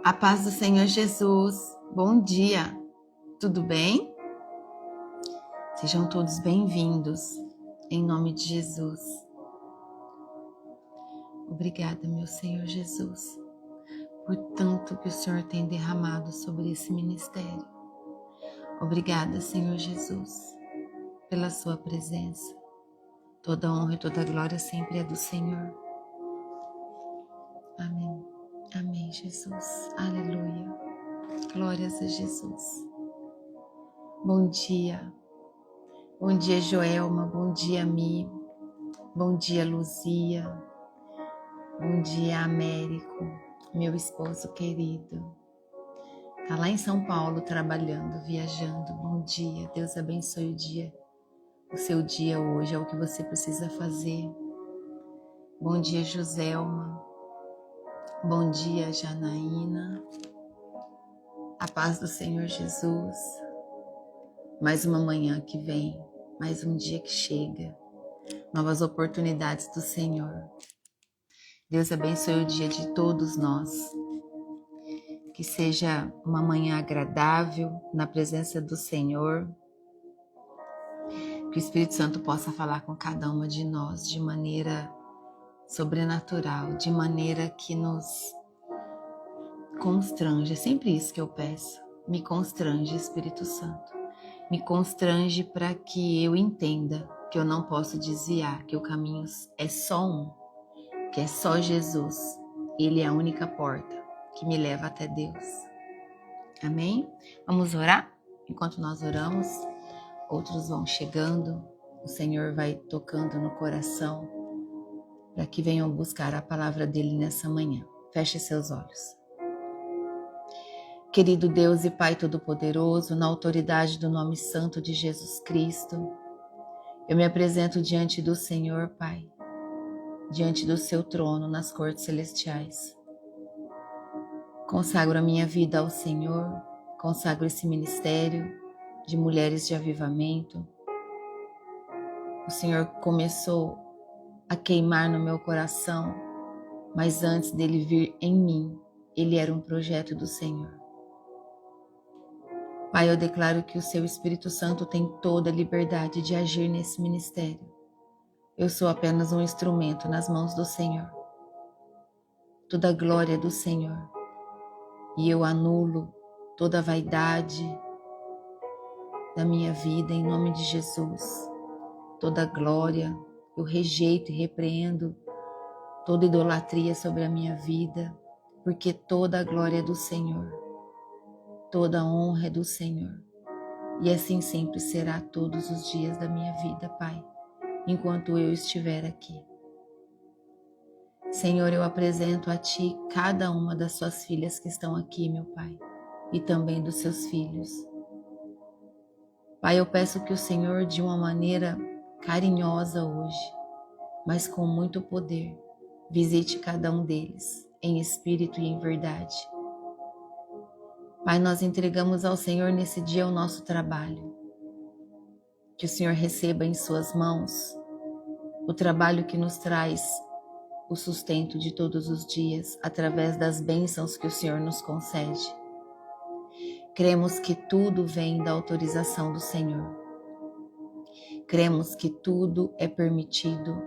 A paz do Senhor Jesus, bom dia, tudo bem? Sejam todos bem-vindos, em nome de Jesus. Obrigada, meu Senhor Jesus, por tanto que o Senhor tem derramado sobre esse ministério. Obrigada, Senhor Jesus, pela sua presença. Toda honra e toda glória sempre é do Senhor. Amém. Amém, Jesus. Aleluia. Glórias a Jesus. Bom dia. Bom dia, Joelma. Bom dia, Mi. Bom dia, Luzia. Bom dia, Américo, meu esposo querido. Tá lá em São Paulo trabalhando, viajando. Bom dia. Deus abençoe o seu dia hoje, é o que você precisa fazer. Bom dia, Joselma. Bom dia, Janaína. A paz do Senhor Jesus. Mais uma manhã que vem, mais um dia que chega. Novas oportunidades do Senhor. Deus abençoe o dia de todos nós. Que seja uma manhã agradável na presença do Senhor. Que o Espírito Santo possa falar com cada uma de nós de maneira sobrenatural, de maneira que nos constrange. É sempre isso que eu peço. Me constrange, Espírito Santo. Me constrange para que eu entenda que eu não posso desviar, que o caminho é só um, que é só Jesus. Ele é a única porta que me leva até Deus. Amém? Vamos orar? Enquanto nós oramos, outros vão chegando, o Senhor vai tocando no coração para que venham buscar a palavra dele nessa manhã. Feche seus olhos. Querido Deus e Pai Todo-Poderoso, na autoridade do nome santo de Jesus Cristo, eu me apresento diante do Senhor, Pai, diante do seu trono nas cortes celestiais. Consagro a minha vida ao Senhor, consagro esse ministério de mulheres de avivamento. O Senhor começou a queimar no meu coração, mas antes dele vir em mim, ele era um projeto do Senhor. Pai, eu declaro que o seu Espírito Santo tem toda a liberdade de agir nesse ministério. Eu sou apenas um instrumento nas mãos do Senhor. Toda a glória é do Senhor. E eu anulo toda a vaidade da minha vida em nome de Jesus. Toda a glória, eu rejeito e repreendo toda idolatria sobre a minha vida, porque toda a glória é do Senhor. Toda a honra é do Senhor. E assim sempre será todos os dias da minha vida, Pai, enquanto eu estiver aqui. Senhor, eu apresento a Ti cada uma das suas filhas que estão aqui, meu Pai, e também dos seus filhos. Pai, eu peço que o Senhor, de uma maneira carinhosa hoje, mas com muito poder, visite cada um deles, em espírito e em verdade. Pai, nós entregamos ao Senhor nesse dia o nosso trabalho. Que o Senhor receba em suas mãos o trabalho que nos traz o sustento de todos os dias, através das bênçãos que o Senhor nos concede. Cremos que tudo vem da autorização do Senhor. Cremos que tudo é permitido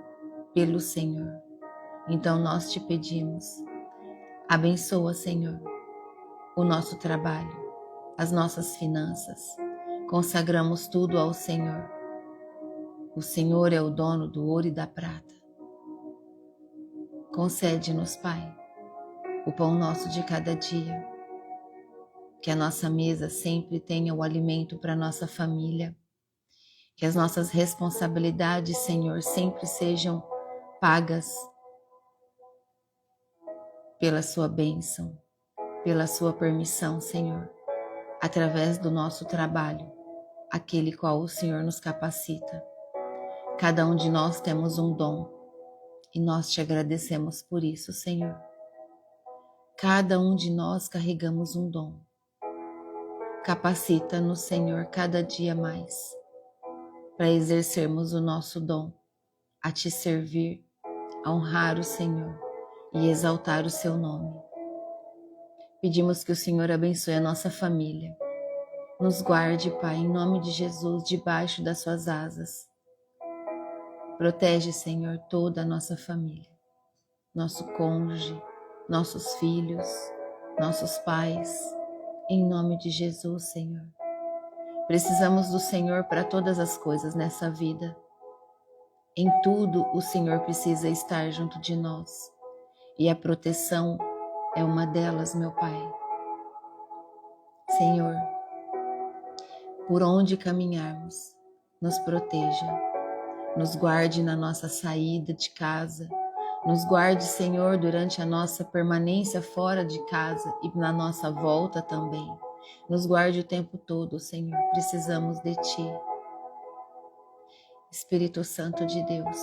pelo Senhor. Então nós te pedimos, abençoa, Senhor, o nosso trabalho, as nossas finanças. Consagramos tudo ao Senhor. O Senhor é o dono do ouro e da prata. Concede-nos, Pai, o pão nosso de cada dia. Que a nossa mesa sempre tenha o alimento para a nossa família. Que as nossas responsabilidades, Senhor, sempre sejam pagas pela sua bênção, pela sua permissão, Senhor, através do nosso trabalho, aquele qual o Senhor nos capacita. Cada um de nós temos um dom e nós te agradecemos por isso, Senhor. Cada um de nós carregamos um dom. Capacita-nos, Senhor, cada dia mais, para exercermos o nosso dom, a te servir, a honrar o Senhor e exaltar o seu nome. Pedimos que o Senhor abençoe a nossa família. Nos guarde, Pai, em nome de Jesus, debaixo das suas asas. Protege, Senhor, toda a nossa família, nosso cônjuge, nossos filhos, nossos pais, em nome de Jesus, Senhor. Precisamos do Senhor para todas as coisas nessa vida. Em tudo, o Senhor precisa estar junto de nós, e a proteção é uma delas, meu Pai. Senhor, por onde caminharmos, nos proteja, nos guarde na nossa saída de casa, nos guarde, Senhor, durante a nossa permanência fora de casa e na nossa volta também. Nos guarde o tempo todo, Senhor, precisamos de Ti. Espírito Santo de Deus,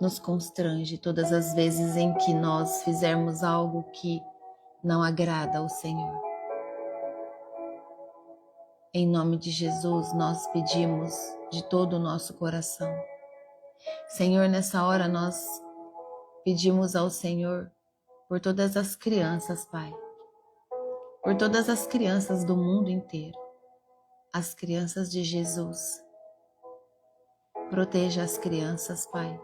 nos constrange todas as vezes em que nós fizermos algo que não agrada ao Senhor. Em nome de Jesus, nós pedimos de todo o nosso coração. Senhor, nessa hora nós pedimos ao Senhor por todas as crianças, Pai. Por todas as crianças do mundo inteiro. As crianças de Jesus. Proteja as crianças, Pai,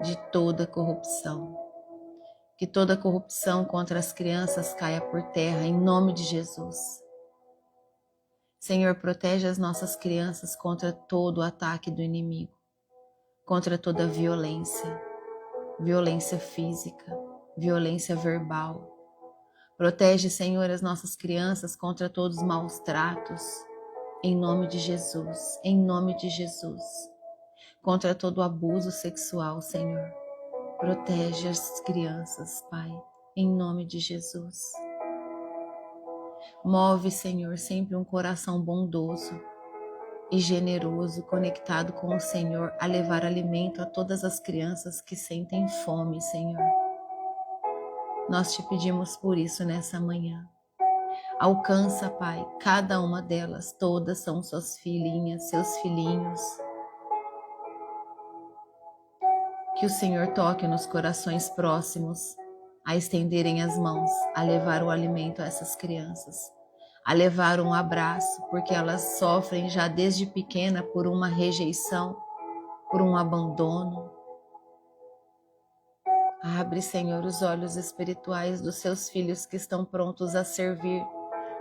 de toda corrupção. Que toda corrupção contra as crianças caia por terra, em nome de Jesus. Senhor, protege as nossas crianças contra todo o ataque do inimigo, contra toda violência, violência física, violência verbal. Protege, Senhor, as nossas crianças contra todos os maus tratos, em nome de Jesus, em nome de Jesus. Contra todo o abuso sexual, Senhor. Protege as crianças, Pai, em nome de Jesus. Move, Senhor, sempre um coração bondoso e generoso, conectado com o Senhor, a levar alimento a todas as crianças que sentem fome, Senhor. Nós te pedimos por isso nessa manhã. Alcança, Pai, cada uma delas, todas são suas filhinhas, seus filhinhos. Que o Senhor toque nos corações próximos a estenderem as mãos, a levar o alimento a essas crianças, a levar um abraço, porque elas sofrem já desde pequena por uma rejeição, por um abandono. Abre, Senhor, os olhos espirituais dos seus filhos que estão prontos a servir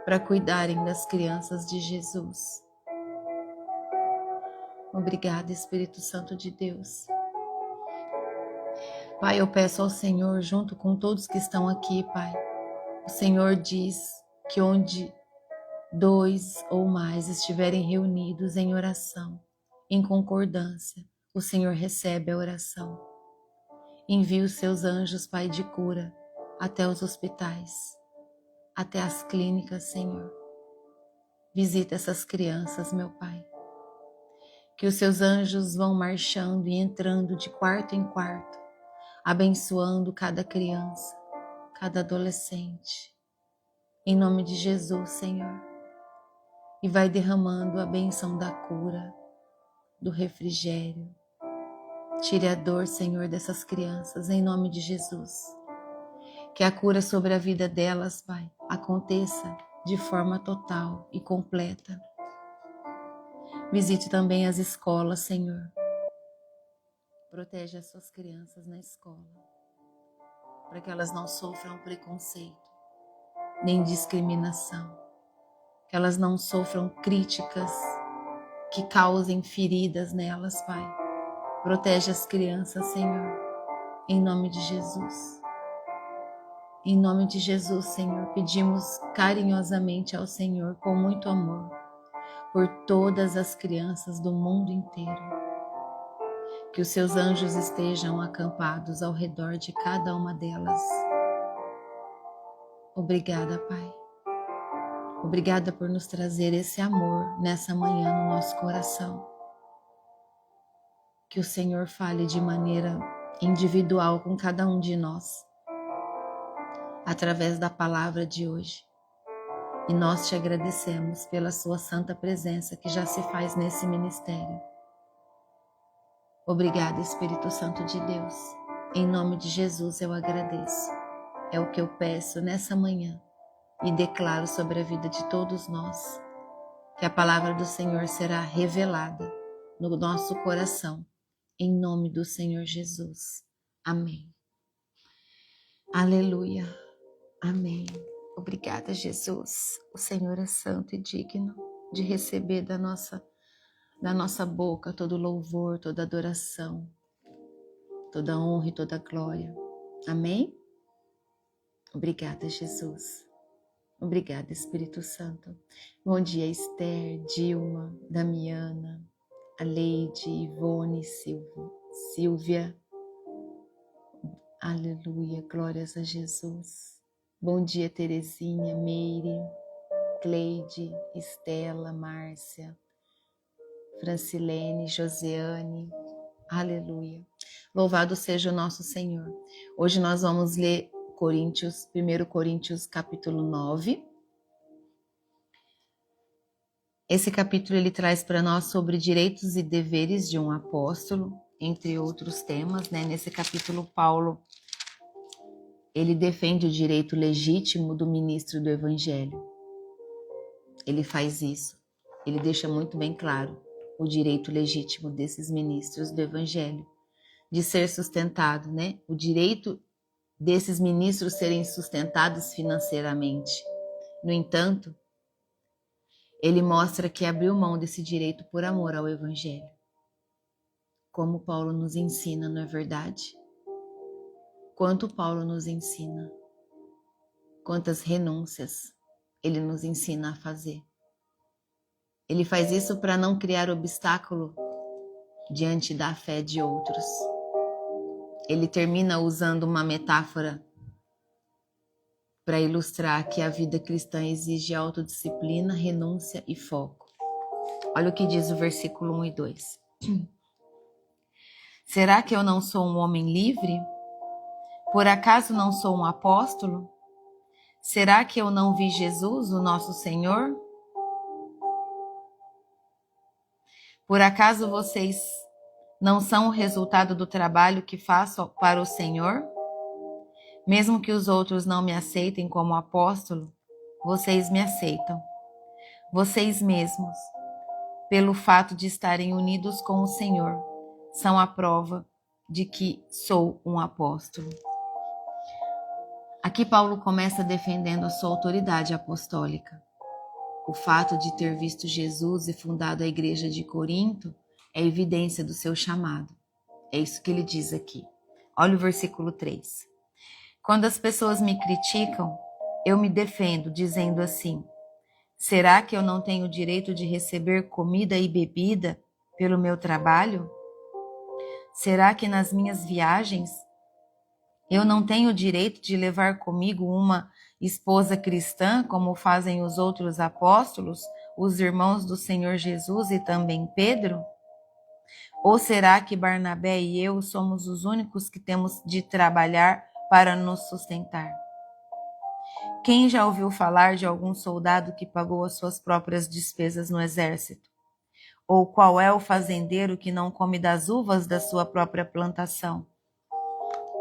para cuidarem das crianças de Jesus. Obrigada, Espírito Santo de Deus. Pai, eu peço ao Senhor, junto com todos que estão aqui, Pai, o Senhor diz que onde 2 ou mais estiverem reunidos em oração, em concordância, o Senhor recebe a oração. Envia os seus anjos, Pai, de cura até os hospitais, até as clínicas, Senhor. Visita essas crianças, meu Pai. Que os seus anjos vão marchando e entrando de quarto em quarto, abençoando cada criança, cada adolescente, em nome de Jesus, Senhor, e vai derramando a bênção da cura, do refrigério. Tire a dor, Senhor, dessas crianças, em nome de Jesus. Que a cura sobre a vida delas, Pai, aconteça de forma total e completa. Visite também as escolas, Senhor. Protege as suas crianças na escola, para que elas não sofram preconceito, nem discriminação, que elas não sofram críticas que causem feridas nelas, Pai. Protege as crianças, Senhor, em nome de Jesus. Em nome de Jesus, Senhor, pedimos carinhosamente ao Senhor, com muito amor, por todas as crianças do mundo inteiro. Que os seus anjos estejam acampados ao redor de cada uma delas. Obrigada, Pai. Obrigada por nos trazer esse amor nessa manhã no nosso coração. Que o Senhor fale de maneira individual com cada um de nós, através da palavra de hoje. E nós te agradecemos pela sua santa presença que já se faz nesse ministério. Obrigada, Espírito Santo de Deus. Em nome de Jesus eu agradeço. É o que eu peço nessa manhã e declaro sobre a vida de todos nós, que a palavra do Senhor será revelada no nosso coração, em nome do Senhor Jesus. Amém. Aleluia. Amém. Obrigada, Jesus. O Senhor é santo e digno de receber da nossa boca todo louvor, toda adoração, toda honra e toda glória. Amém? Obrigada, Jesus. Obrigada, Espírito Santo. Bom dia, Esther, Dilma, Damiana, Aleide, Ivone, Silvia. Aleluia, glórias a Jesus. Bom dia, Terezinha, Meire, Cleide, Estela, Márcia, Francilene, Josiane. Aleluia. Louvado seja o nosso Senhor. Hoje nós vamos ler 1 Coríntios capítulo 9. Esse capítulo ele traz para nós sobre direitos e deveres de um apóstolo, entre outros temas, né? Nesse capítulo, Paulo, ele defende o direito legítimo do ministro do Evangelho. Ele faz isso. Ele deixa muito bem claro o direito legítimo desses ministros do Evangelho de ser sustentado, né? O direito desses ministros serem sustentados financeiramente. No entanto, ele mostra que abriu mão desse direito por amor ao Evangelho. Como Paulo nos ensina, não é verdade? Quanto Paulo nos ensina, quantas renúncias ele nos ensina a fazer. Ele faz isso para não criar obstáculo diante da fé de outros. Ele termina usando uma metáfora para ilustrar que a vida cristã exige autodisciplina, renúncia e foco. Olha o que diz o versículo 1 e 2. Será que eu não sou um homem livre? Por acaso não sou um apóstolo? Será que eu não vi Jesus, o nosso Senhor? Por acaso vocês não são o resultado do trabalho que faço para o Senhor? Mesmo que os outros não me aceitem como apóstolo, vocês me aceitam. Vocês mesmos, pelo fato de estarem unidos com o Senhor, são a prova de que sou um apóstolo. Aqui Paulo começa defendendo a sua autoridade apostólica. O fato de ter visto Jesus e fundado a igreja de Corinto é evidência do seu chamado. É isso que ele diz aqui. Olha o versículo 3. Quando as pessoas me criticam, eu me defendo dizendo assim: será que eu não tenho o direito de receber comida e bebida pelo meu trabalho? Será que nas minhas viagens eu não tenho o direito de levar comigo uma esposa cristã, como fazem os outros apóstolos, os irmãos do Senhor Jesus e também Pedro? Ou será que Barnabé e eu somos os únicos que temos de trabalhar para nos sustentar? Quem já ouviu falar de algum soldado que pagou as suas próprias despesas no exército? Ou qual é o fazendeiro que não come das uvas da sua própria plantação?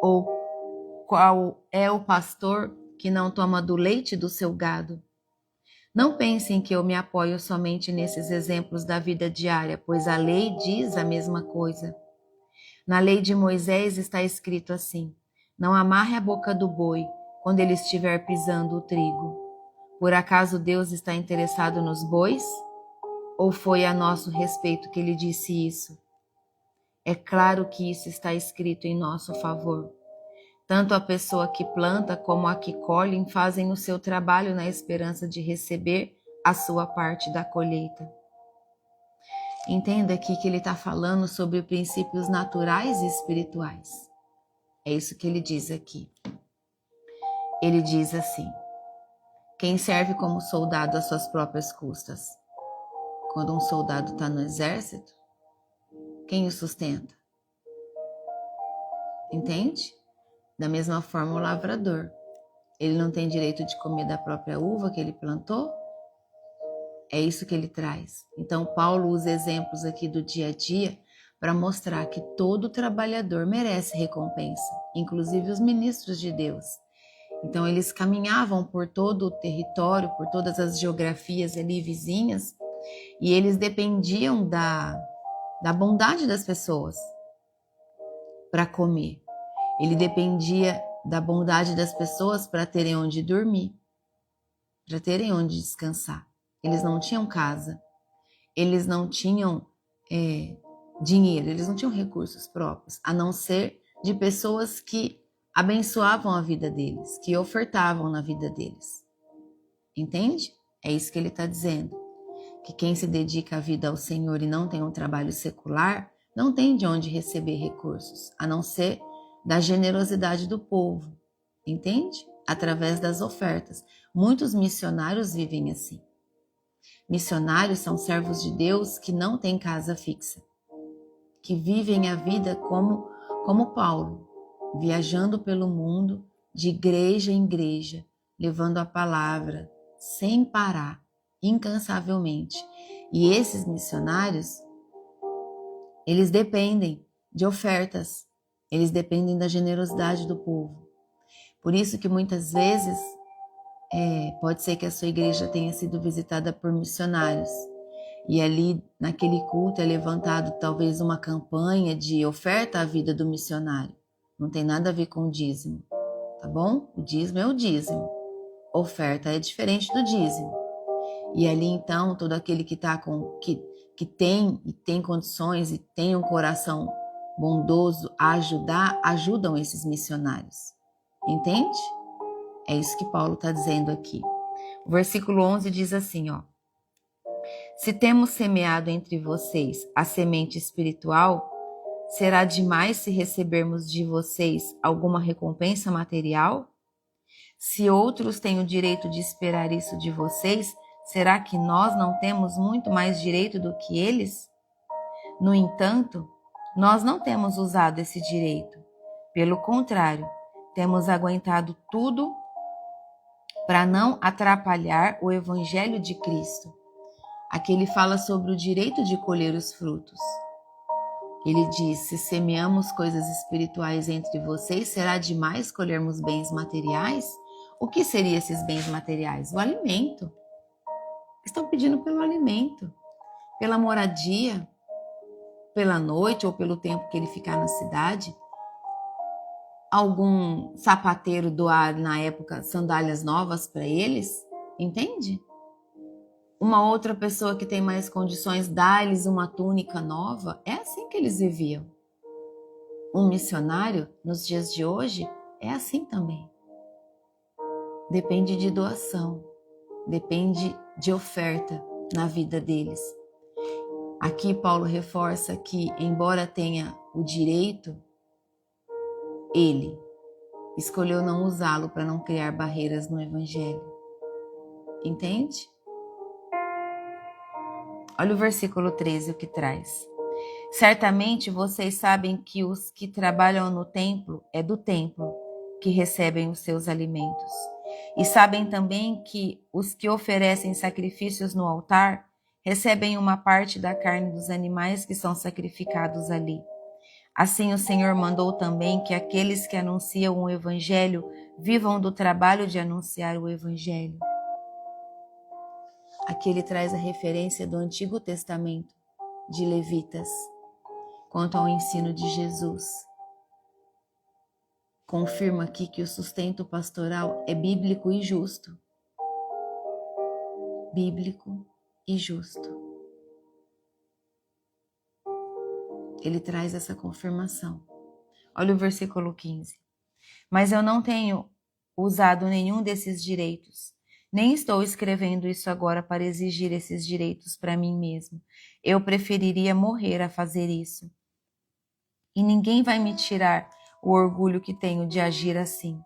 Ou qual é o pastor que não toma do leite do seu gado? Não pensem que eu me apoio somente nesses exemplos da vida diária, pois a lei diz a mesma coisa. Na lei de Moisés está escrito assim: não amarre a boca do boi quando ele estiver pisando o trigo. Por acaso Deus está interessado nos bois? Ou foi a nosso respeito que ele disse isso? É claro que isso está escrito em nosso favor. Tanto a pessoa que planta como a que colhe fazem o seu trabalho na esperança de receber a sua parte da colheita. Entenda aqui que ele está falando sobre princípios naturais e espirituais. É isso que ele diz aqui. Ele diz assim: quem serve como soldado às suas próprias custas? Quando um soldado está no exército, quem o sustenta? Entende? Da mesma forma, o lavrador. Ele não tem direito de comer da própria uva que ele plantou? É isso que ele traz. Então, Paulo usa exemplos aqui do dia a dia para mostrar que todo trabalhador merece recompensa, inclusive os ministros de Deus. Então eles caminhavam por todo o território, por todas as geografias ali vizinhas, e eles dependiam da bondade das pessoas para comer. Ele dependia da bondade das pessoas para terem onde dormir, para terem onde descansar. Eles não tinham casa, eles não tinham dinheiro, eles não tinham recursos próprios, a não ser de pessoas que abençoavam a vida deles, que ofertavam na vida deles. Entende? É isso que ele está dizendo. Que quem se dedica a vida ao Senhor e não tem um trabalho secular, não tem de onde receber recursos, a não ser da generosidade do povo. Entende? Através das ofertas. Muitos missionários vivem assim. Missionários são servos de Deus que não têm casa fixa, que vivem a vida como Paulo, viajando pelo mundo, de igreja em igreja, levando a palavra sem parar, incansavelmente. E esses missionários, eles dependem de ofertas, eles dependem da generosidade do povo. Por isso que muitas vezes pode ser que a sua igreja tenha sido visitada por missionários. E ali, naquele culto, é levantado talvez uma campanha de oferta à vida do missionário. Não tem nada a ver com o dízimo, tá bom? O dízimo é o dízimo. Oferta é diferente do dízimo. E ali, então, todo aquele que tem condições e tem um coração bondoso a ajudar, ajudam esses missionários. Entende? É isso que Paulo está dizendo aqui. O versículo 11 diz assim, ó. Se temos semeado entre vocês a semente espiritual, será demais se recebermos de vocês alguma recompensa material? Se outros têm o direito de esperar isso de vocês, será que nós não temos muito mais direito do que eles? No entanto, nós não temos usado esse direito. Pelo contrário, temos aguentado tudo para não atrapalhar o evangelho de Cristo. Aqui ele fala sobre o direito de colher os frutos. Ele diz, se semeamos coisas espirituais entre vocês, será demais colhermos bens materiais? O que seriam esses bens materiais? O alimento. Estão pedindo pelo alimento, pela moradia, pela noite ou pelo tempo que ele ficar na cidade. Algum sapateiro doar na época sandálias novas para eles, entende? Uma outra pessoa que tem mais condições dá-lhes uma túnica nova. É assim que eles viviam. Um missionário, nos dias de hoje, é assim também. Depende de doação, depende de oferta na vida deles. Aqui Paulo reforça que, embora tenha o direito, ele escolheu não usá-lo para não criar barreiras no evangelho. Entende? Olha o versículo 13, o que traz. Certamente vocês sabem que os que trabalham no templo é do templo que recebem os seus alimentos. E sabem também que os que oferecem sacrifícios no altar recebem uma parte da carne dos animais que são sacrificados ali. Assim o Senhor mandou também que aqueles que anunciam o evangelho vivam do trabalho de anunciar o evangelho. Aqui ele traz a referência do Antigo Testamento, de Levitas, quanto ao ensino de Jesus. Confirma aqui que o sustento pastoral é bíblico e justo. Bíblico e justo. Ele traz essa confirmação. Olha o versículo 15. Mas eu não tenho usado nenhum desses direitos. Nem estou escrevendo isso agora para exigir esses direitos para mim mesmo. Eu preferiria morrer a fazer isso. E ninguém vai me tirar o orgulho que tenho de agir assim.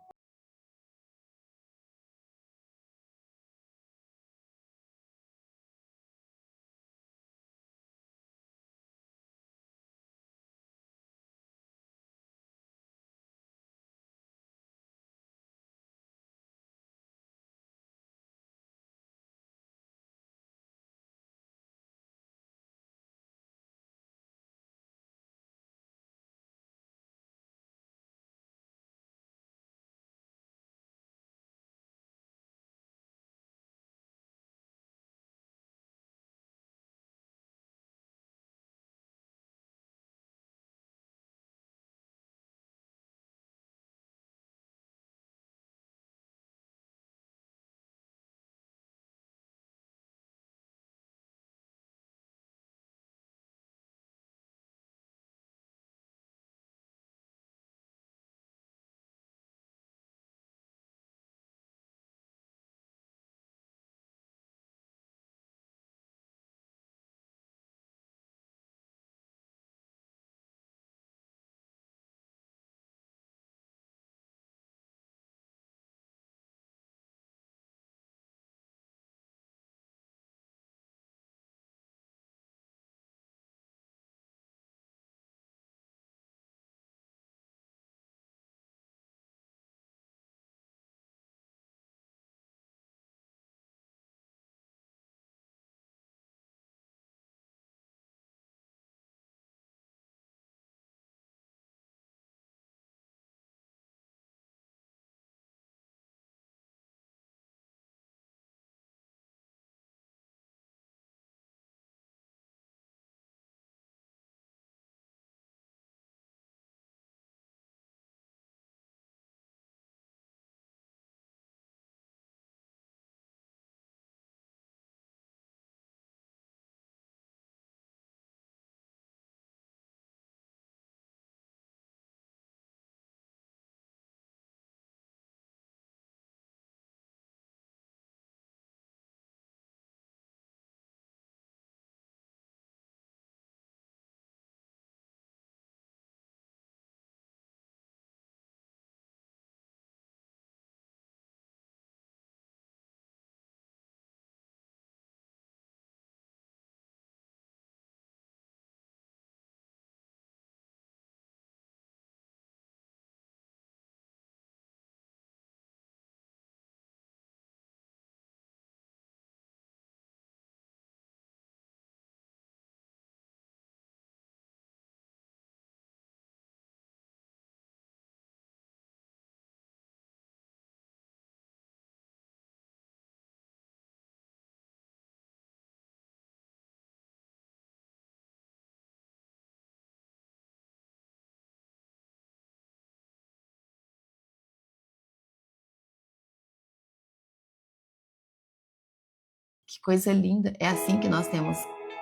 Que coisa linda. É assim que nós temos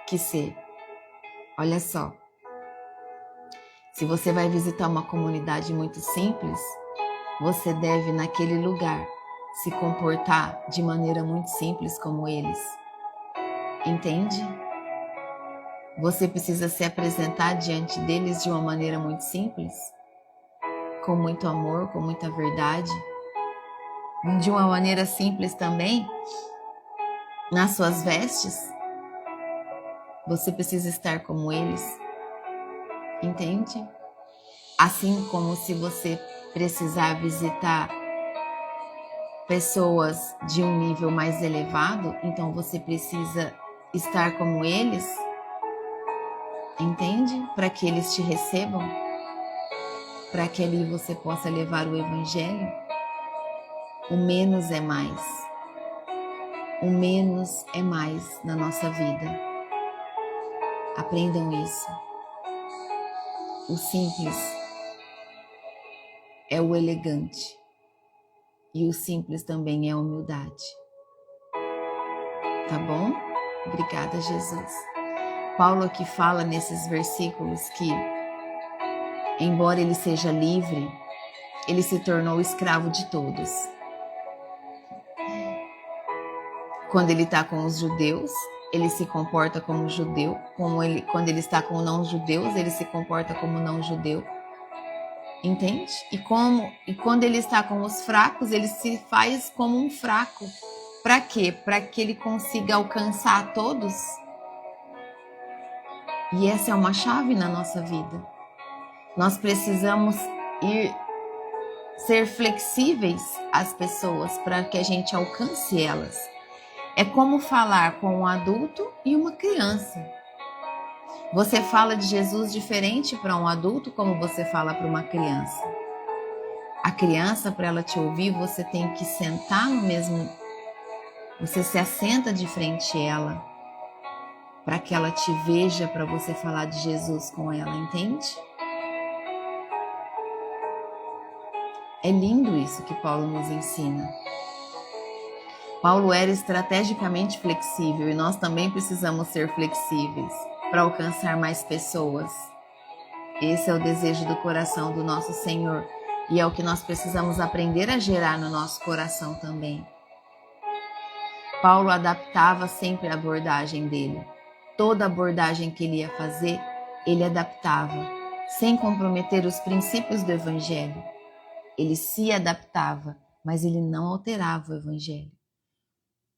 que ser. Olha só. Se você vai visitar uma comunidade muito simples, você deve, naquele lugar, se comportar de maneira muito simples como eles. Entende? Você precisa se apresentar diante deles de uma maneira muito simples, com muito amor, com muita verdade. De uma maneira simples também, nas suas vestes, você precisa estar como eles. Entende? Assim como se você precisar visitar pessoas de um nível mais elevado, então você precisa estar como eles, entende? Para que eles te recebam, para que ali você possa levar o evangelho. O menos é mais. O menos é mais na nossa vida. Aprendam isso. O simples é o elegante. E o simples também é a humildade. Tá bom? Obrigada, Jesus. Paulo aqui fala nesses versículos que, embora ele seja livre, ele se tornou escravo de todos. Quando ele está com os judeus, ele se comporta como judeu. Quando ele está com não-judeus, ele se comporta como não-judeu. Entende? E quando ele está com os fracos, ele se faz como um fraco. Para quê? Para que ele consiga alcançar todos. E essa é uma chave na nossa vida. Nós precisamos ser flexíveis às pessoas para que a gente alcance elas. É como falar com um adulto e uma criança. Você fala de Jesus diferente para um adulto como você fala para uma criança. A criança, para ela te ouvir, você tem que sentar no mesmo... Você se assenta de frente a ela para que ela te veja, para você falar de Jesus com ela, entende? É lindo isso que Paulo nos ensina. Paulo era estrategicamente flexível e nós também precisamos ser flexíveis para alcançar mais pessoas. Esse é o desejo do coração do nosso Senhor e é o que nós precisamos aprender a gerar no nosso coração também. Paulo adaptava sempre a abordagem dele. Toda abordagem que ele ia fazer, ele adaptava, sem comprometer os princípios do Evangelho. Ele se adaptava, mas ele não alterava o Evangelho.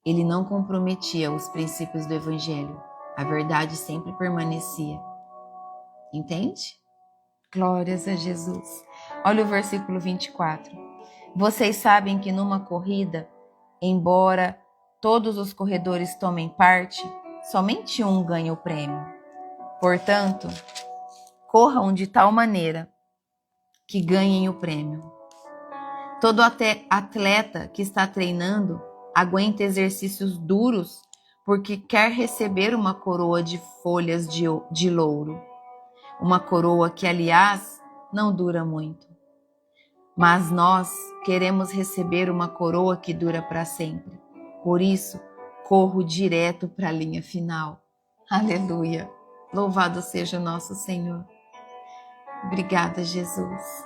Ele não comprometia os princípios do Evangelho. A verdade sempre permanecia. Entende? Glórias a Jesus. Olha o versículo 24. Vocês sabem que numa corrida, embora todos os corredores tomem parte, somente um ganha o prêmio. Portanto, corram de tal maneira que ganhem o prêmio. Todo atleta que está treinando aguenta exercícios duros porque quer receber uma coroa de folhas de louro. Uma coroa que, aliás, não dura muito. Mas nós queremos receber uma coroa que dura para sempre. Por isso, corro direto para a linha final. Aleluia! Louvado seja o nosso Senhor. Obrigada, Jesus.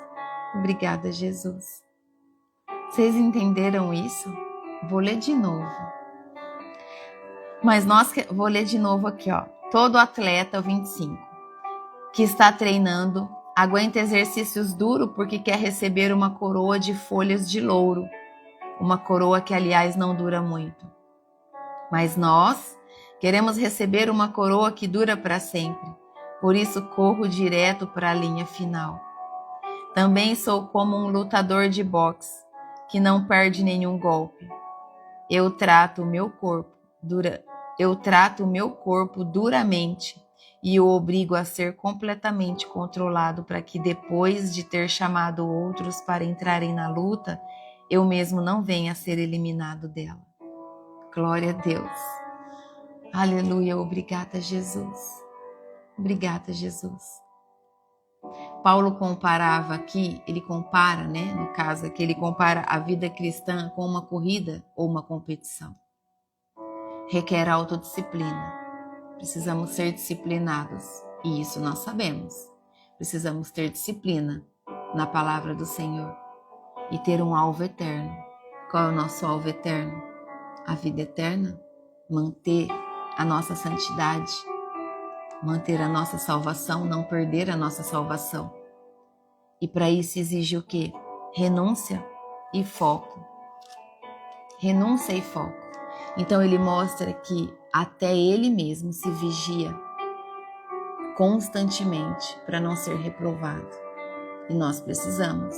Obrigada, Jesus. Vocês entenderam isso? Vou ler de novo. Vou ler de novo aqui, ó. Todo atleta, 25, que está treinando, aguenta exercícios duros porque quer receber uma coroa de folhas de louro. Uma coroa que, aliás, não dura muito. Mas nós queremos receber uma coroa que dura para sempre. Por isso, corro direto para a linha final. Também sou como um lutador de boxe, que não perde nenhum golpe. Eu trato o meu corpo duramente e o obrigo a ser completamente controlado para que depois de ter chamado outros para entrarem na luta, eu mesmo não venha a ser eliminado dela. Glória a Deus. Aleluia, obrigada, Jesus. Obrigada, Jesus. Paulo comparava aqui, ele compara, no caso aqui, ele compara a vida cristã com uma corrida ou uma competição. requer autodisciplina. Precisamos ser disciplinados, e isso nós sabemos. Precisamos ter disciplina na palavra do Senhor e ter um alvo eterno. Qual é o nosso alvo eterno? A vida eterna, manter a nossa santidade, manter a nossa salvação, não perder a nossa salvação. E para isso exige o quê? Renúncia e foco. Renúncia e foco. Então ele mostra que até ele mesmo se vigia constantemente para não ser reprovado. E nós precisamos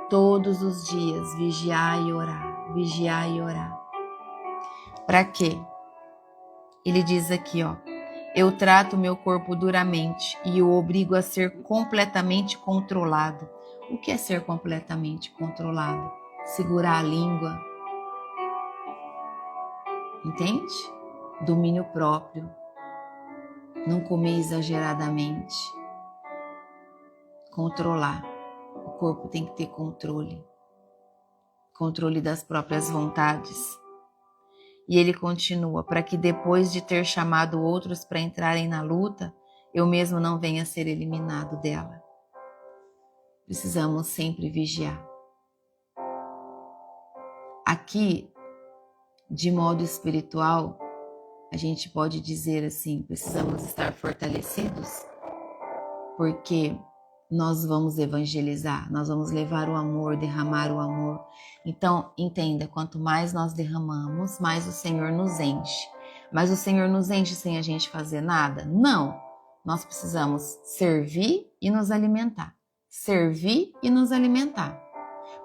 todos os dias vigiar e orar, vigiar e orar. Para quê? Ele diz aqui, ó, eu trato meu corpo duramente e o obrigo a ser completamente controlado. O que é ser completamente controlado? Segurar a língua. Entende? Domínio próprio. Não comer exageradamente. Controlar. O corpo tem que ter controle. Controle das próprias vontades. E ele continua, para que depois de ter chamado outros para entrarem na luta, eu mesmo não venha a ser eliminado dela. Precisamos sempre vigiar. Aqui, de modo espiritual, a gente pode dizer assim, precisamos estar fortalecidos, porque nós vamos evangelizar, nós vamos levar o amor, derramar o amor. Então, entenda, quanto mais nós derramamos, mais o Senhor nos enche. Mas o Senhor nos enche sem a gente fazer nada? Não. Nós precisamos servir e nos alimentar. Servir e nos alimentar.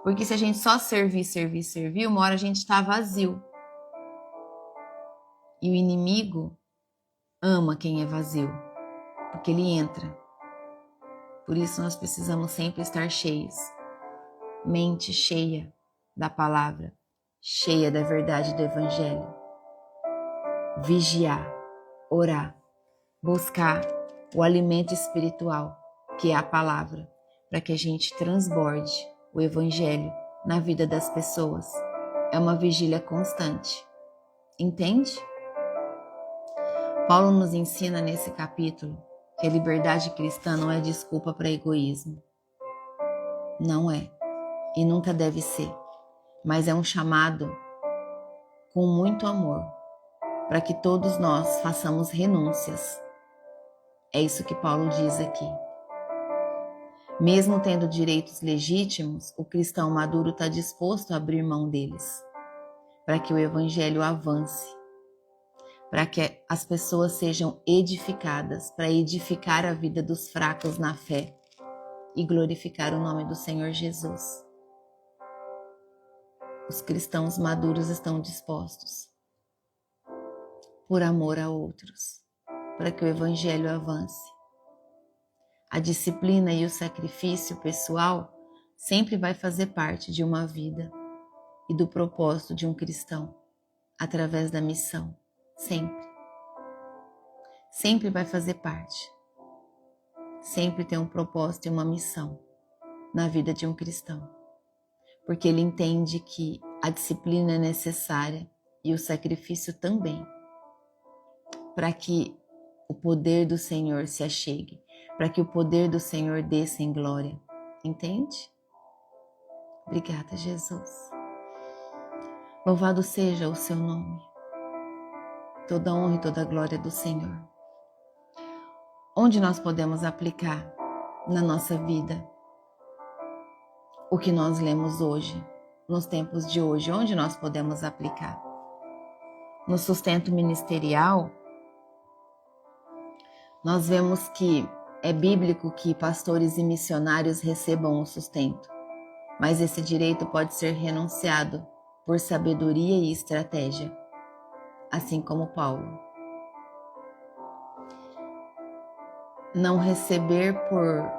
Porque se a gente só servir, uma hora a gente está vazio. E o inimigo ama quem é vazio, porque ele entra. Por isso nós precisamos sempre estar cheios. Mente cheia da palavra, cheia da verdade do Evangelho. Vigiar, orar, buscar o alimento espiritual, que é a palavra, para que a gente transborde o Evangelho na vida das pessoas. É uma vigília constante. Entende? Paulo nos ensina nesse capítulo que a liberdade cristã não é desculpa para egoísmo. Não é. E nunca deve ser. Mas é um chamado com muito amor para que todos nós façamos renúncias. É isso que Paulo diz aqui. Mesmo tendo direitos legítimos, o cristão maduro está disposto a abrir mão deles, para que o evangelho avance, para que as pessoas sejam edificadas, para edificar a vida dos fracos na fé e glorificar o nome do Senhor Jesus. Os cristãos maduros estão dispostos, por amor a outros, para que o evangelho avance. A disciplina e o sacrifício pessoal sempre vai fazer parte de uma vida e do propósito de um cristão, através da missão. Sempre. Sempre vai fazer parte. Sempre tem um propósito e uma missão na vida de um cristão. Porque ele entende que a disciplina é necessária e o sacrifício também, para que o poder do Senhor se achegue, para que o poder do Senhor desça em glória. Entende? Obrigada, Jesus. Louvado seja o seu nome. Toda honra e toda glória do Senhor. Onde nós podemos aplicar na nossa vida o que nós lemos hoje, nos tempos de hoje? Onde nós podemos aplicar? No sustento ministerial, nós vemos que é bíblico que pastores e missionários recebam o sustento, mas esse direito pode ser renunciado por sabedoria e estratégia, assim como Paulo. Não receber por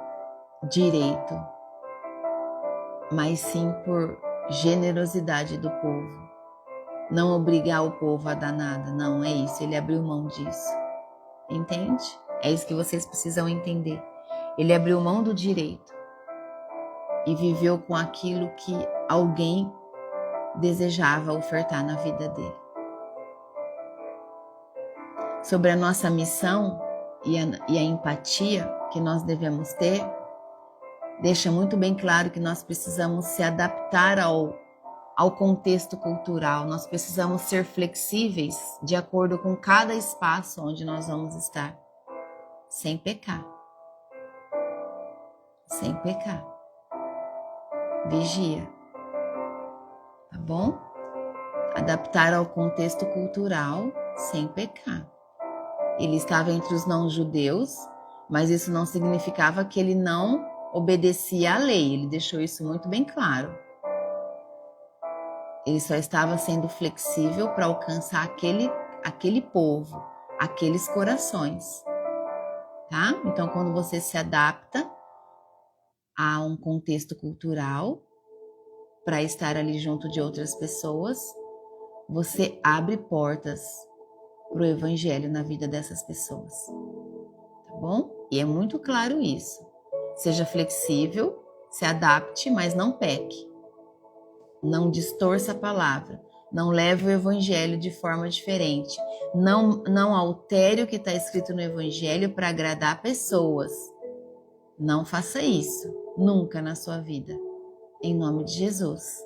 direito, mas sim por generosidade do povo. Não obrigar o povo a dar nada, não é isso, ele abriu mão disso. Entende? É isso que vocês precisam entender. Ele abriu mão do direito e viveu com aquilo que alguém desejava ofertar na vida dele. sobre a nossa missão e a empatia que nós devemos ter, deixa muito bem claro que nós precisamos se adaptar ao contexto cultural, nós precisamos ser flexíveis de acordo com cada espaço onde nós vamos estar, sem pecar. Sem pecar. Vigia. Tá bom? Adaptar ao contexto cultural sem pecar. Ele estava entre os não-judeus, mas isso não significava que ele não obedecia à lei. Ele deixou isso muito bem claro. Ele só estava sendo flexível para alcançar aquele povo, aqueles corações. Tá? Então, quando você se adapta a um contexto cultural para estar ali junto de outras pessoas, você abre portas para o evangelho na vida dessas pessoas. Tá bom? E é muito claro isso. Seja flexível, se adapte, mas não peque. Não distorça a palavra. Não leve o evangelho de forma diferente. Não altere o que está escrito no evangelho para agradar pessoas. Não faça isso. Nunca na sua vida. Em nome de Jesus.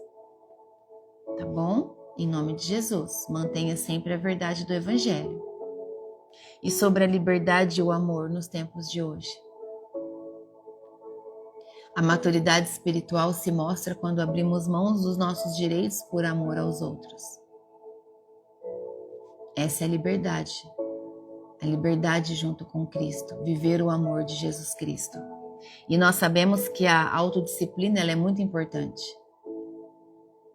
Tá bom? Em nome de Jesus. Mantenha sempre a verdade do evangelho. E sobre a liberdade e o amor nos tempos de hoje. A maturidade espiritual se mostra quando abrimos mãos dos nossos direitos por amor aos outros. Essa é a liberdade. A liberdade junto com Cristo. Viver o amor de Jesus Cristo. E nós sabemos que a autodisciplina ela é muito importante.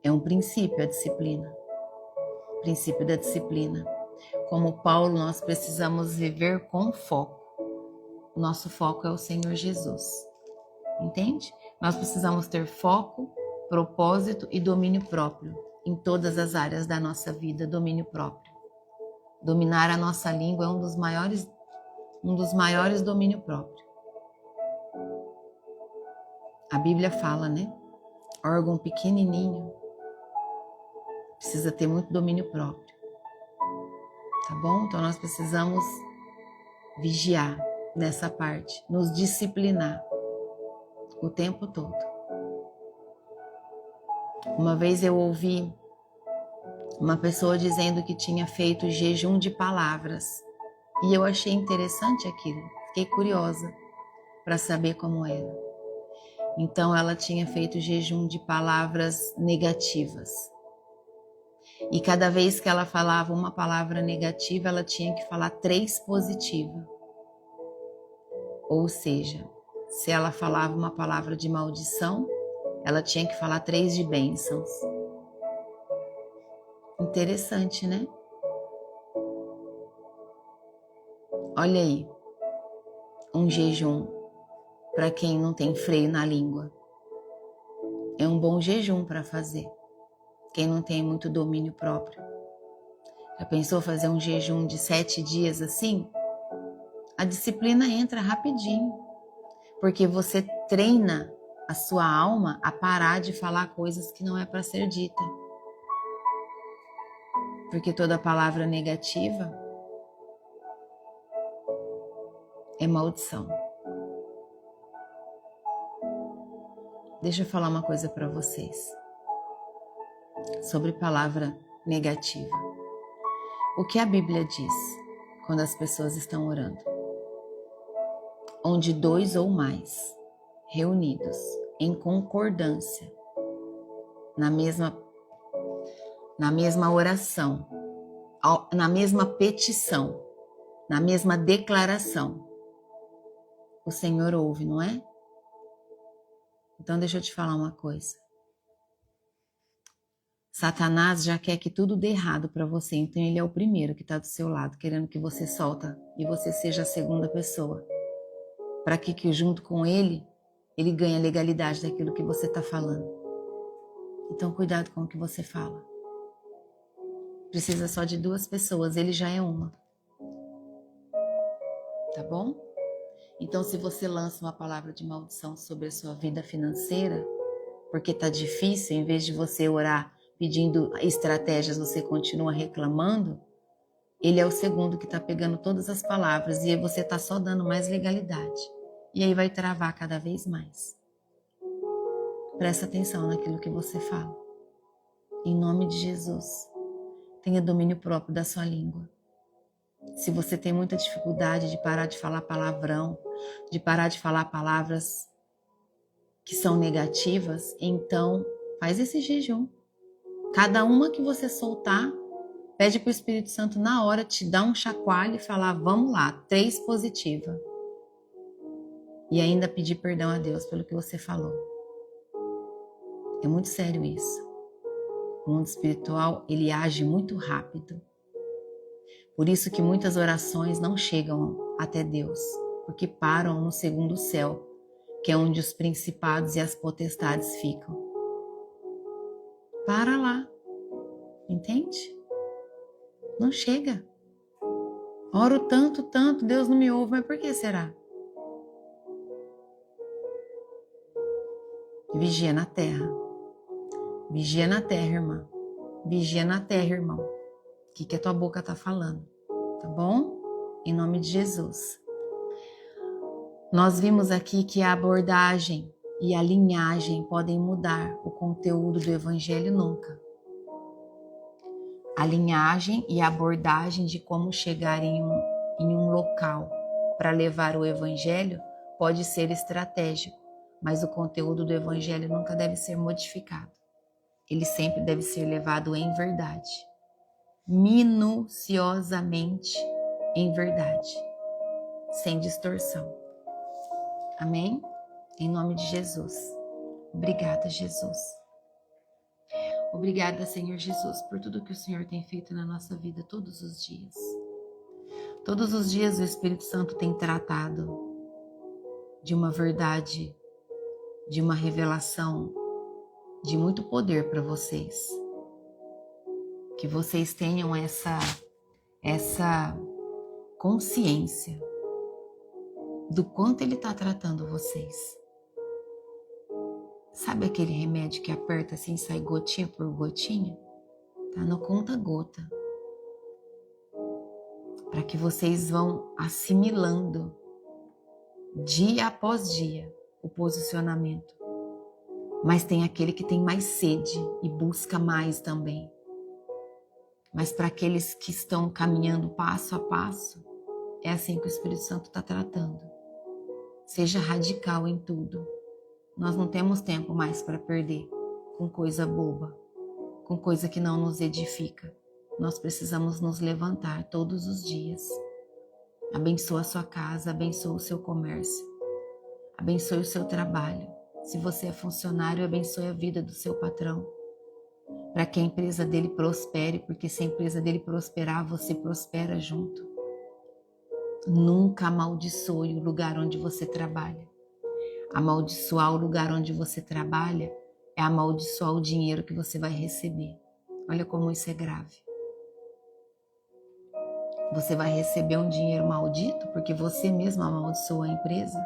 É um princípio a disciplina. O princípio da disciplina. Como Paulo, nós precisamos viver com foco. O nosso foco é o Senhor Jesus. Entende? Nós precisamos ter foco, propósito e domínio próprio em todas as áreas da nossa vida, domínio próprio. Dominar a nossa língua é um dos maiores domínio próprio. A Bíblia fala, né? Órgão pequenininho precisa ter muito domínio próprio. Tá bom? Então nós precisamos vigiar nessa parte, nos disciplinar o tempo todo. Uma vez eu ouvi uma pessoa dizendo que tinha feito jejum de palavras e eu achei interessante aquilo, fiquei curiosa para saber como era. Então ela tinha feito jejum de palavras negativas e cada vez que ela falava uma palavra negativa, ela tinha que falar 3 positivas. Ou seja, se ela falava uma palavra de maldição, ela tinha que falar 3 de bênçãos. Interessante, né? Olha aí, um jejum para quem não tem freio na língua. É um bom jejum para fazer. Quem não tem muito domínio próprio. Já pensou fazer um jejum de 7 dias assim? A disciplina entra rapidinho. Porque você treina a sua alma a parar de falar coisas que não é para ser dita. Porque toda palavra negativa é maldição. Deixa eu falar uma coisa para vocês sobre palavra negativa. O que a Bíblia diz quando as pessoas estão orando? Onde 2 ou mais reunidos em concordância na mesma oração, na mesma petição, na mesma declaração, o Senhor ouve, não é? Então deixa eu te falar uma coisa. Satanás já quer que tudo dê errado para você, então ele é o primeiro que está do seu lado, querendo que você solta e você seja a segunda pessoa. Para que junto com ele ganhe a legalidade daquilo que você está falando. Então cuidado com o que você fala. Precisa só de 2 pessoas, ele já é uma. Tá bom? Então se você lança uma palavra de maldição sobre a sua vida financeira, porque tá difícil, em vez de você orar pedindo estratégias, você continua reclamando, Ele é o segundo que está pegando todas as palavras e você está só dando mais legalidade. E aí vai travar cada vez mais. Presta atenção naquilo que você fala. Em nome de Jesus, tenha domínio próprio da sua língua. Se você tem muita dificuldade de parar de falar palavrão, de parar de falar palavras que são negativas, então faz esse jejum. Cada uma que você soltar, pede para o Espírito Santo na hora te dar um chacoalho e falar, vamos lá, 3 positiva. E ainda pedir perdão a Deus pelo que você falou. É muito sério isso. O mundo espiritual, ele age muito rápido. Por isso que muitas orações não chegam até Deus, porque param no segundo céu, que é onde os principados e as potestades ficam. Para lá, entende? Não chega. Oro tanto, Deus não me ouve, mas por que será? Vigia na terra. Vigia na terra, irmã. Vigia na terra, irmão. O que a tua boca está falando? Tá bom? Em nome de Jesus. Nós vimos aqui que a abordagem e a linhagem podem mudar o conteúdo do evangelho nunca. A linhagem e a abordagem de como chegar em um local para levar o evangelho pode ser estratégico, mas o conteúdo do evangelho nunca deve ser modificado. Ele sempre deve ser levado em verdade, minuciosamente em verdade, sem distorção. Amém? Em nome de Jesus. Obrigada, Jesus. Obrigada, Senhor Jesus, por tudo que o Senhor tem feito na nossa vida todos os dias. Todos os dias o Espírito Santo tem tratado de uma verdade, de uma revelação, de muito poder para vocês. Que vocês tenham essa consciência do quanto Ele está tratando vocês. Sabe aquele remédio que aperta assim, sai gotinha por gotinha? Tá no conta-gota. Para que vocês vão assimilando dia após dia o posicionamento. Mas tem aquele que tem mais sede e busca mais também. Mas para aqueles que estão caminhando passo a passo, é assim que o Espírito Santo está tratando. Seja radical em tudo. Nós não temos tempo mais para perder com coisa boba, com coisa que não nos edifica. Nós precisamos nos levantar todos os dias. Abençoa a sua casa, abençoa o seu comércio, abençoe o seu trabalho. Se você é funcionário, abençoe a vida do seu patrão, para que a empresa dele prospere, porque se a empresa dele prosperar, você prospera junto. Nunca amaldiçoe o lugar onde você trabalha. Amaldiçoar o lugar onde você trabalha é amaldiçoar o dinheiro que você vai receber. Olha como isso é grave. Você vai receber um dinheiro maldito porque você mesmo amaldiçoou a empresa.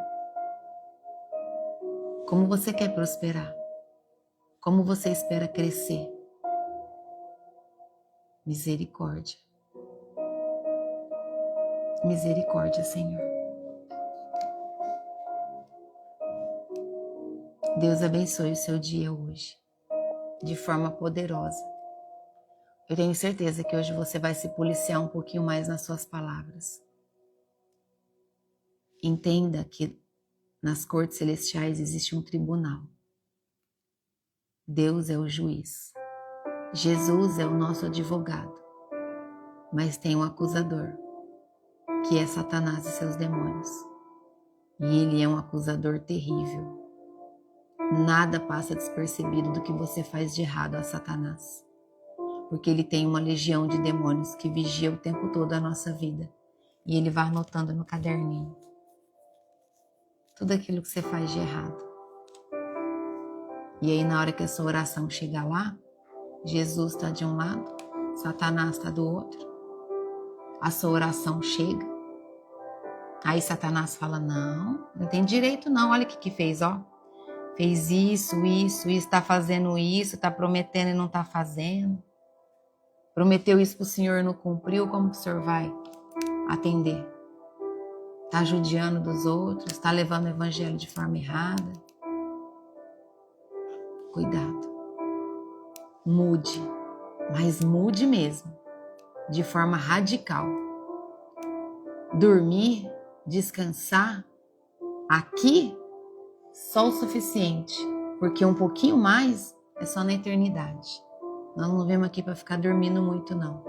Como você quer prosperar? Como você espera crescer? Misericórdia. Misericórdia, Senhor. Deus abençoe o seu dia hoje, de forma poderosa. Eu tenho certeza que hoje você vai se policiar um pouquinho mais nas suas palavras. Entenda que nas cortes celestiais existe um tribunal. Deus é o juiz. Jesus é o nosso advogado. Mas tem um acusador, que é Satanás e seus demônios. E ele é um acusador terrível. Nada passa despercebido do que você faz de errado a Satanás. Porque ele tem uma legião de demônios que vigia o tempo todo a nossa vida. E ele vai anotando no caderninho tudo aquilo que você faz de errado. E aí na hora que a sua oração chegar lá, Jesus está de um lado, Satanás está do outro. A sua oração chega. Aí Satanás fala, não tem direito não, olha o que fez, ó. Fez isso, está fazendo isso, está prometendo e não está fazendo. Prometeu isso para o Senhor, não cumpriu, como que o Senhor vai atender? Está judiando dos outros, está levando o evangelho de forma errada. Cuidado. Mude, mas mude mesmo, de forma radical. Dormir, descansar, aqui, só o suficiente, porque um pouquinho mais é só na eternidade. Nós não viemos aqui para ficar dormindo muito, não.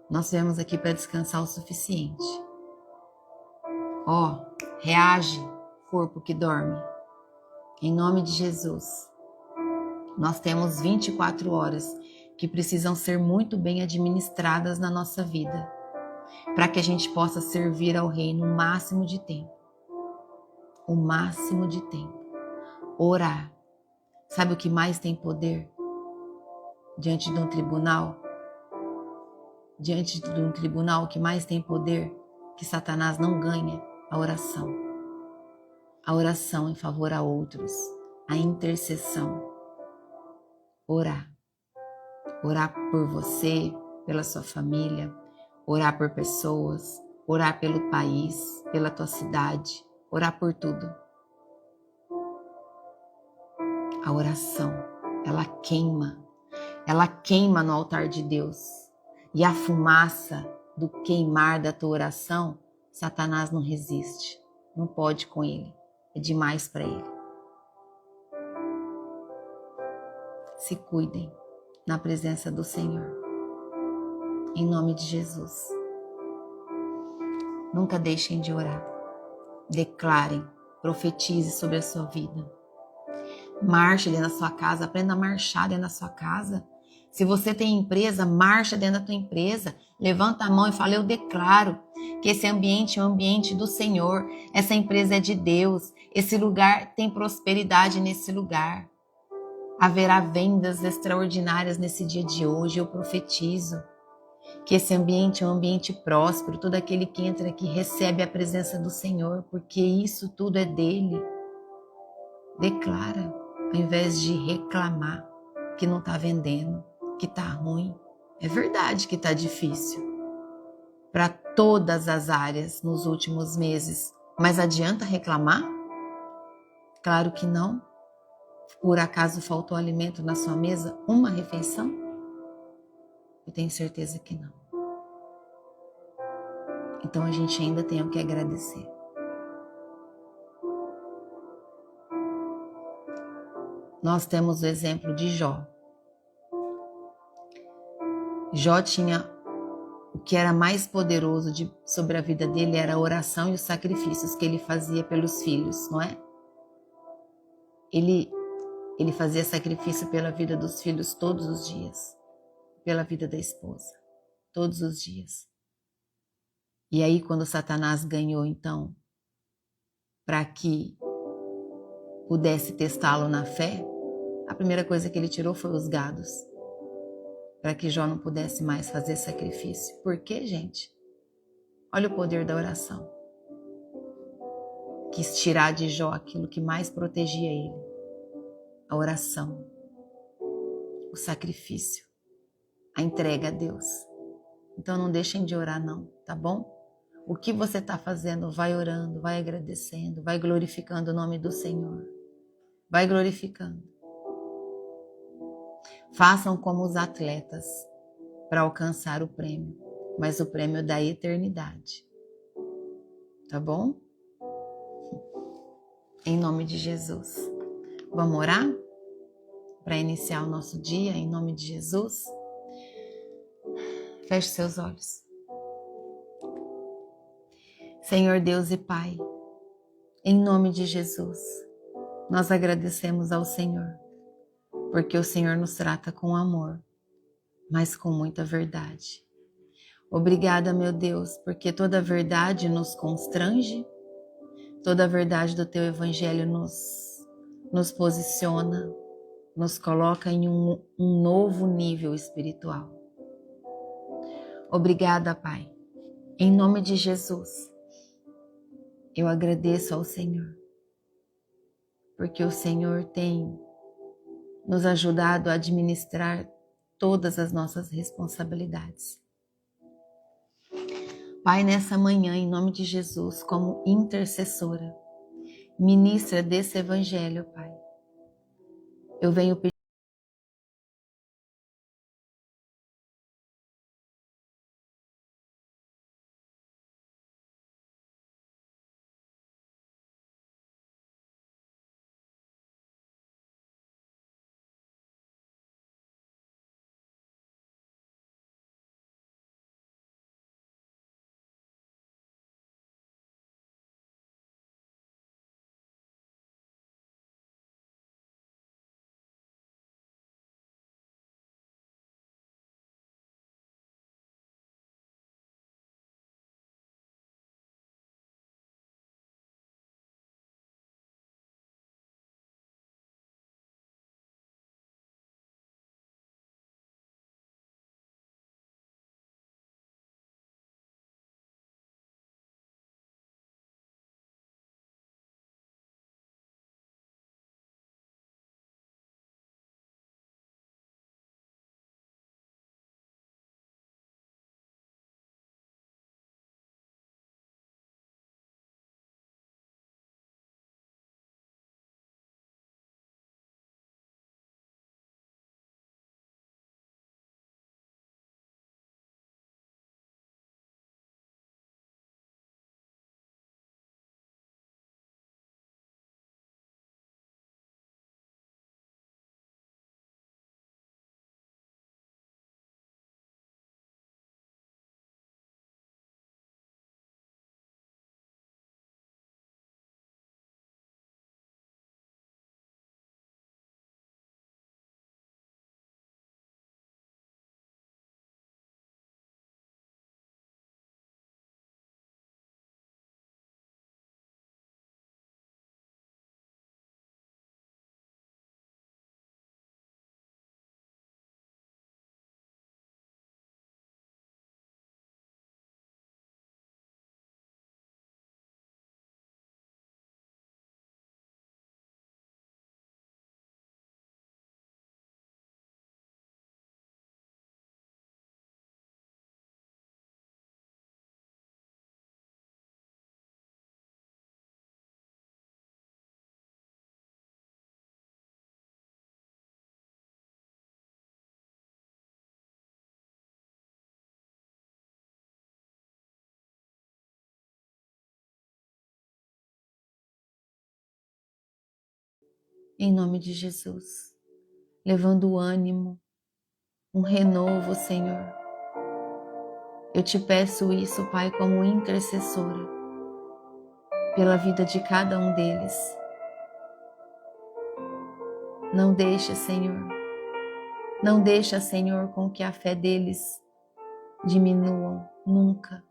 Nós viemos aqui para descansar o suficiente. Ó, reage, corpo que dorme. Em nome de Jesus. Nós temos 24 horas que precisam ser muito bem administradas na nossa vida, para que a gente possa servir ao reino o máximo de tempo. O máximo de tempo. Orar. Sabe o que mais tem poder? Diante de um tribunal? Diante de um tribunal, o que mais tem poder que Satanás não ganha? A oração. A oração em favor a outros. A intercessão. Orar. Orar por você, pela sua família. Orar por pessoas. Orar pelo país, pela tua cidade. Orar por tudo. A oração, ela queima no altar de Deus. E a fumaça do queimar da tua oração, Satanás não resiste, não pode com ele, é demais para ele. Se cuidem na presença do Senhor, em nome de Jesus. Nunca deixem de orar, declarem, profetize sobre a sua vida. Marche dentro da sua casa, aprenda a marchar dentro da sua casa. Se você tem empresa, marcha dentro da tua empresa. Levanta a mão e fala, eu declaro que esse ambiente é o ambiente do Senhor. Essa empresa é de Deus. Esse lugar tem prosperidade nesse lugar. Haverá vendas extraordinárias nesse dia de hoje. Eu profetizo que esse ambiente é um ambiente próspero. Todo aquele que entra aqui recebe a presença do Senhor, porque isso tudo é dele. Declara, ao invés de reclamar que não está vendendo, que está ruim. É verdade que está difícil para todas as áreas nos últimos meses, mas adianta reclamar? Claro que não. Por acaso faltou alimento na sua mesa? Uma refeição? Eu tenho certeza que não. Então a gente ainda tem o que agradecer. Nós temos o exemplo de Jó. Jó tinha o que era mais poderoso sobre a vida dele, era a oração e os sacrifícios que ele fazia pelos filhos, não é? Ele fazia sacrifício pela vida dos filhos todos os dias, pela vida da esposa, todos os dias. E aí quando Satanás ganhou então, para que pudesse testá-lo na fé, a primeira coisa que ele tirou foi os gados, para que Jó não pudesse mais fazer sacrifício. Por quê, gente? Olha o poder da oração. Quis tirar de Jó aquilo que mais protegia ele. A oração, o sacrifício, a entrega a Deus. Então não deixem de orar não, tá bom? O que você está fazendo, vai orando, vai agradecendo, vai glorificando o nome do Senhor. Vai glorificando. Façam como os atletas para alcançar o prêmio, mas o prêmio da eternidade. Tá bom? Em nome de Jesus. Vamos orar? Para iniciar o nosso dia, em nome de Jesus. Feche seus olhos. Senhor Deus e Pai, em nome de Jesus, nós agradecemos ao Senhor, porque o Senhor nos trata com amor, mas com muita verdade. Obrigada, meu Deus, porque toda a verdade nos constrange, toda a verdade do Teu Evangelho nos posiciona, nos coloca em um novo nível espiritual. Obrigada, Pai. Em nome de Jesus, eu agradeço ao Senhor, porque o Senhor tem nos ajudado a administrar todas as nossas responsabilidades. Pai, nessa manhã, em nome de Jesus, como intercessora, ministra desse evangelho, Pai. Eu venho pedir em nome de Jesus, levando o ânimo, um renovo, Senhor. Eu te peço isso, Pai, como intercessora, pela vida de cada um deles. Não deixa, Senhor, não deixa, Senhor, com que a fé deles diminuam, nunca,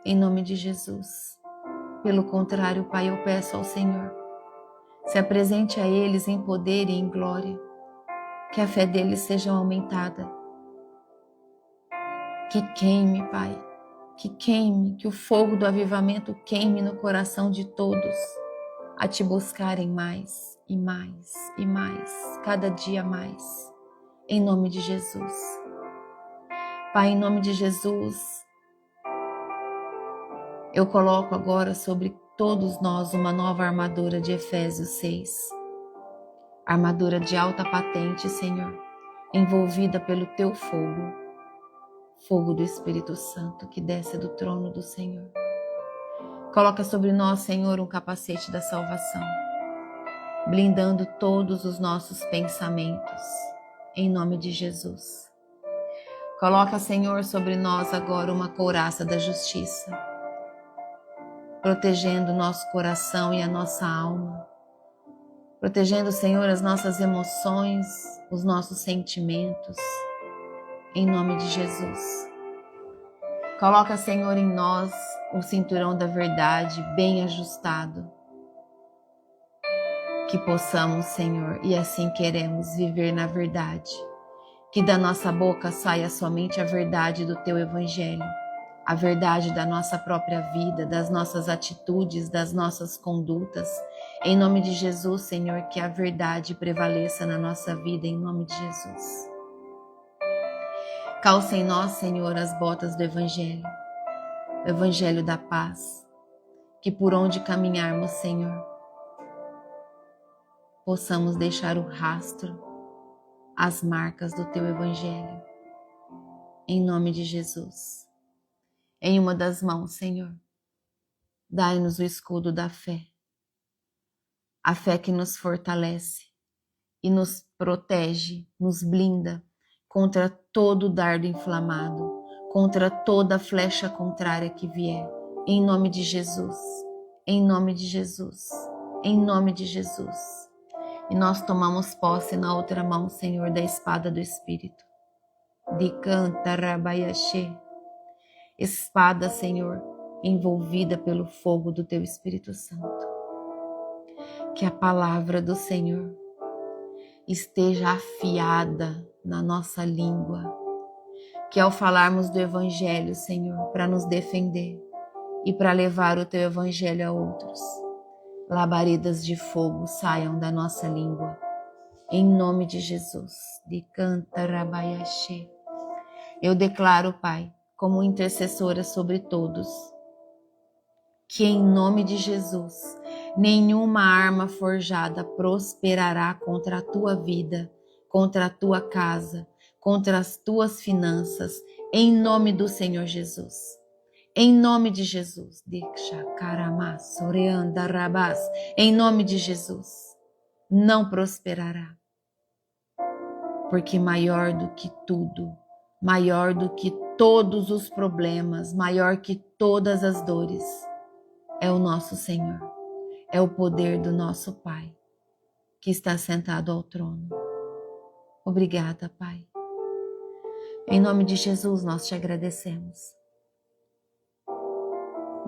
em nome de Jesus. Pelo contrário, Pai, eu peço ao Senhor, se apresente a eles em poder e em glória, que a fé deles seja aumentada. Que queime, Pai, que queime, que o fogo do avivamento queime no coração de todos, a te buscarem mais e mais e mais, cada dia mais, em nome de Jesus. Pai, em nome de Jesus, eu coloco agora sobre todos nós uma nova armadura de Efésios 6. Armadura de alta patente, Senhor, envolvida pelo teu fogo, fogo do Espírito Santo que desce do trono do Senhor. Coloca sobre nós, Senhor, um capacete da salvação, blindando todos os nossos pensamentos, em nome de Jesus. Coloca, Senhor, sobre nós agora uma couraça da justiça, protegendo o nosso coração e a nossa alma, protegendo, Senhor, as nossas emoções, os nossos sentimentos, em nome de Jesus. Coloca, Senhor, em nós o cinturão da verdade bem ajustado, que possamos, Senhor, e assim queremos viver na verdade, que da nossa boca saia somente a verdade do teu evangelho, a verdade da nossa própria vida, das nossas atitudes, das nossas condutas. Em nome de Jesus, Senhor, que a verdade prevaleça na nossa vida, em nome de Jesus. Calça em nós, Senhor, as botas do Evangelho, o Evangelho da paz, que por onde caminharmos, Senhor, possamos deixar o rastro, as marcas do Teu Evangelho, em nome de Jesus. Em uma das mãos, Senhor, dai-nos o escudo da fé, a fé que nos fortalece e nos protege, nos blinda contra todo dardo inflamado, contra toda flecha contrária que vier, em nome de Jesus, em nome de Jesus, em nome de Jesus. E nós tomamos posse na outra mão, Senhor, da espada do Espírito. De Cantarabayashe, espada, Senhor, envolvida pelo fogo do Teu Espírito Santo. Que a palavra do Senhor esteja afiada na nossa língua, que ao falarmos do Evangelho, Senhor, para nos defender e para levar o Teu Evangelho a outros, labaredas de fogo saiam da nossa língua, em nome de Jesus. De Cantarabayashe. Eu declaro, Pai, como intercessora sobre todos, que em nome de Jesus, nenhuma arma forjada prosperará contra a tua vida, contra a tua casa, contra as tuas finanças, em nome do Senhor Jesus. Em nome de Jesus. Em nome de Jesus. Não prosperará. Porque maior do que tudo, maior do que todos os problemas, maior que todas as dores, é o nosso Senhor. É o poder do nosso Pai, que está sentado ao trono. Obrigada, Pai. Em nome de Jesus, nós te agradecemos.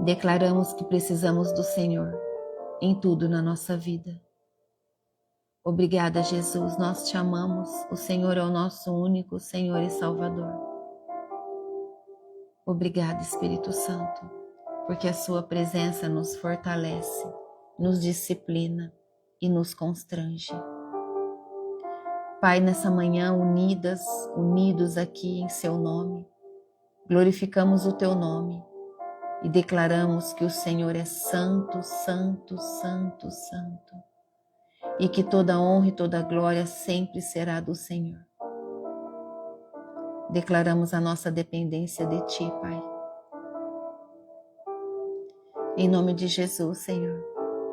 Declaramos que precisamos do Senhor em tudo na nossa vida. Obrigada, Jesus, nós te amamos. O Senhor é o nosso único Senhor e Salvador. Obrigada, Espírito Santo, porque a sua presença nos fortalece, nos disciplina e nos constrange. Pai, nessa manhã, unidos aqui em seu nome, glorificamos o teu nome e declaramos que o Senhor é santo, santo, santo, santo, e que toda honra e toda glória sempre será do Senhor. Declaramos a nossa dependência de ti, Pai. Em nome de Jesus, Senhor,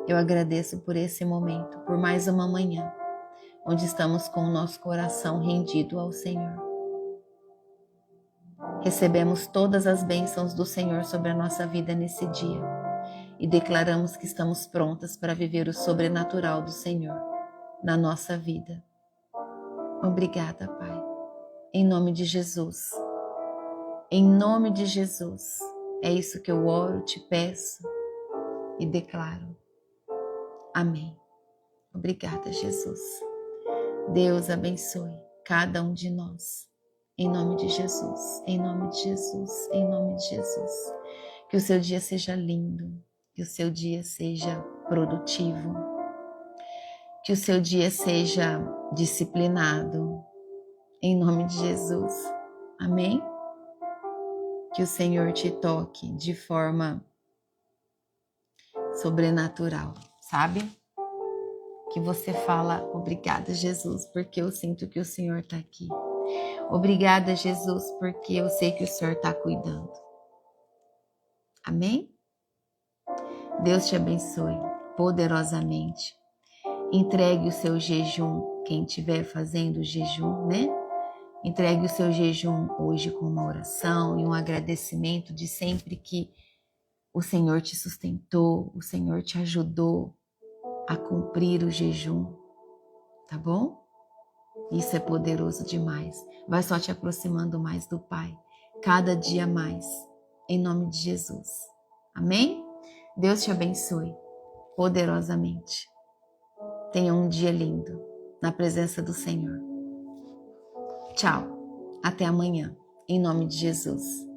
eu agradeço por esse momento, por mais uma manhã, onde estamos com o nosso coração rendido ao Senhor. Recebemos todas as bênçãos do Senhor sobre a nossa vida nesse dia e declaramos que estamos prontas para viver o sobrenatural do Senhor na nossa vida. Obrigada, Pai. Em nome de Jesus. Em nome de Jesus. É isso que eu oro, te peço e declaro. Amém. Obrigada, Jesus. Deus abençoe cada um de nós. Em nome de Jesus, em nome de Jesus, em nome de Jesus. Que o seu dia seja lindo, que o seu dia seja produtivo, que o seu dia seja disciplinado, em nome de Jesus. Amém? Que o Senhor te toque de forma sobrenatural, sabe? Que você fala, obrigada, Jesus, porque eu sinto que o Senhor está aqui. Obrigada, Jesus, porque eu sei que o Senhor está cuidando. Amém? Deus te abençoe poderosamente. Entregue o seu jejum, quem estiver fazendo jejum, né? Entregue o seu jejum hoje com uma oração e um agradecimento de sempre que o Senhor te sustentou, o Senhor te ajudou a cumprir o jejum, tá bom? Isso é poderoso demais. Vai só te aproximando mais do Pai, cada dia mais, em nome de Jesus. Amém? Deus te abençoe poderosamente. Tenha um dia lindo na presença do Senhor. Tchau. Até amanhã, em nome de Jesus.